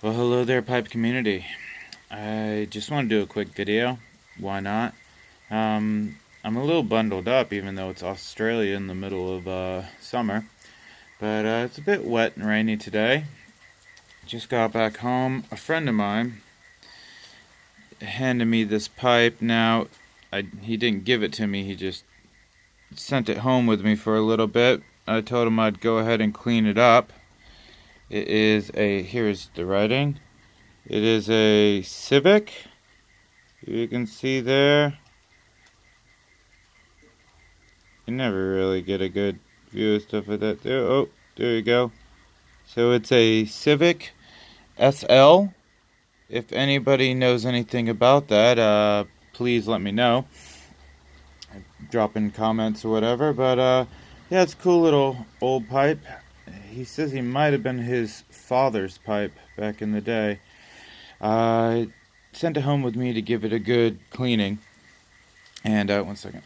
Well, hello there, pipe community. I just want to do a quick video. Why not? I'm a little bundled up, even though it's Australia in the middle of summer. But it's a bit wet and rainy today. Just got back home. A friend of mine handed me this pipe. Now, he didn't give it to me. He just sent it home with me for a little bit. I told him I'd go ahead and clean it up. Here's the writing. It is a Civic. You can see there. You never really get a good view of stuff like that. There you go. So it's a Civic SL. If anybody knows anything about that, please let me know. Drop in comments or whatever. But yeah, it's a cool little old pipe. He says he might have been his father's pipe back in the day. Sent it home with me to give it a good cleaning. And one second.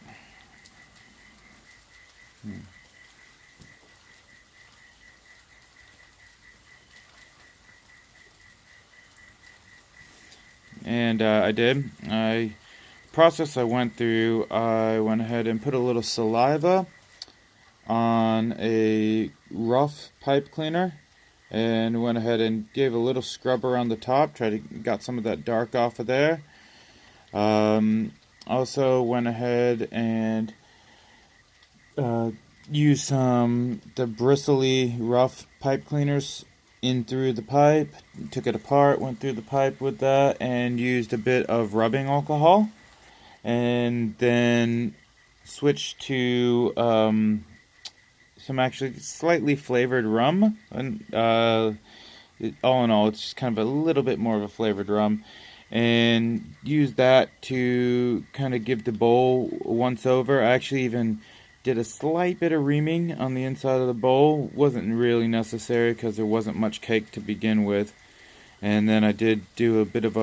And I did. Process I went through, I went ahead and put a little saliva on a rough pipe cleaner and went ahead and gave a little scrub around the top, got some of that dark off of there. Also went ahead and used some the bristly rough pipe cleaners in through the pipe, took it apart, went through the pipe with that, and used a bit of rubbing alcohol, and then switched to some actually slightly flavored rum. And all in all, it's just kind of a little bit more of a flavored rum, and used that to kind of give the bowl once over. I actually even did a slight bit of reaming on the inside of the bowl. Wasn't really necessary because there wasn't much cake to begin with. And then I did do a bit of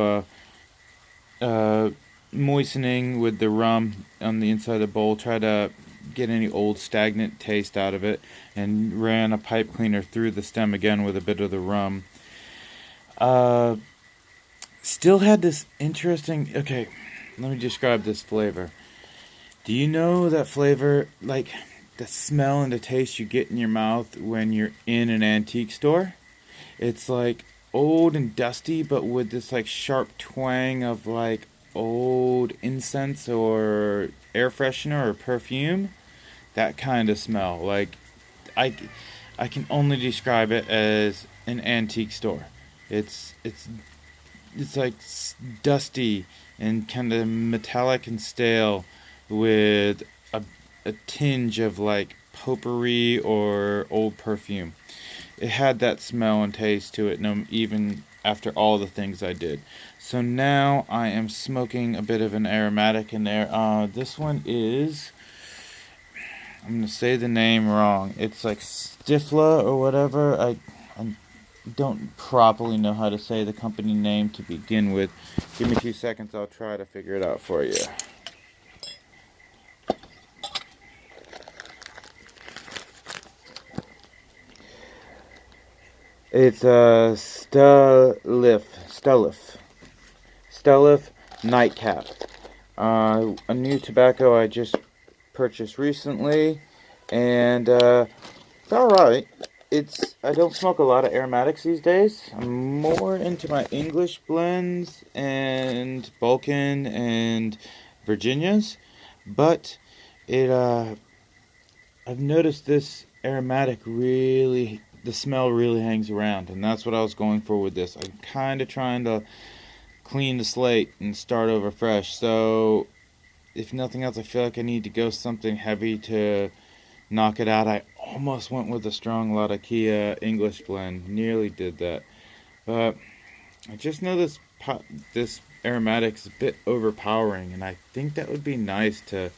a moistening with the rum on the inside of the bowl. Try to get any old stagnant taste out of it. And ran a pipe cleaner through the stem again with a bit of the rum. Still had this interesting... Okay, let me describe this flavor. Do you know that flavor, like the smell and the taste you get in your mouth when you're in an antique store? It's like old and dusty, but with this like sharp twang of like old incense or air freshener or perfume. That kind of smell. Like I can only describe it as an antique store. It's like dusty and kind of metallic and stale, with a tinge of like potpourri or old perfume. It had that smell and taste to it, even after all the things I did. So now I am smoking a bit of an aromatic in there. This one is, I'm going to say the name wrong. It's like Stifla or whatever. I don't properly know how to say the company name to begin with. Give me 2 seconds, I'll try to figure it out for you. It's a Stellif Nightcap. A new tobacco I just purchased recently, and it's alright. I don't smoke a lot of aromatics these days. I'm more into my English blends and Balkan and Virginias, but I've noticed this aromatic the smell really hangs around, and that's what I was going for with this. I'm kind of trying to clean the slate and start over fresh. So, if nothing else, I feel like I need to go something heavy to knock it out. I almost went with a strong Latakia English blend. Nearly did that. But I just know this aromatic is a bit overpowering, and I think that would be nice to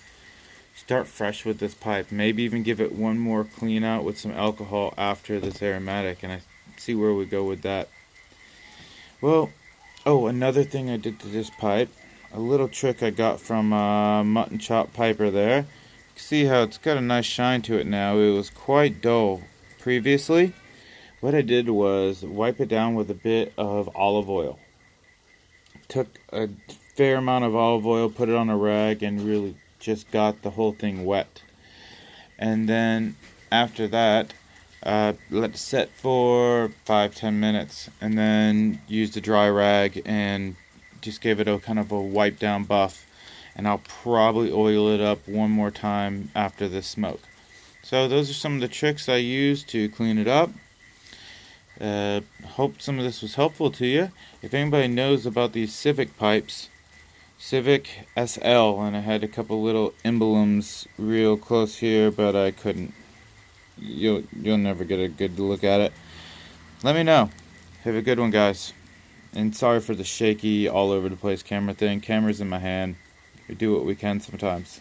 start fresh with this pipe. Maybe even give it one more clean out with some alcohol after this aromatic, and I see where we go with that. Well, another thing I did to this pipe, a little trick I got from Mutton Chop Piper there. You can see how it's got a nice shine to it now. It was quite dull previously. what I did was wipe it down with a bit of olive oil. Took a fair amount of olive oil, put it on a rag, and really just got the whole thing wet. And then after that, let it set for 5-10 minutes, and then used a dry rag and just gave it a kind of a wipe down buff. And I'll probably oil it up one more time after this smoke. So those are some of the tricks I use to clean it up. Hope some of this was helpful to you. If anybody knows about these Civic pipes, Civic SL, and I had a couple little emblems real close here, but I couldn't. You'll never get a good look at it. Let me know. Have a good one, guys. And sorry for the shaky, all over the place camera thing. Camera's in my hand. We do what we can sometimes.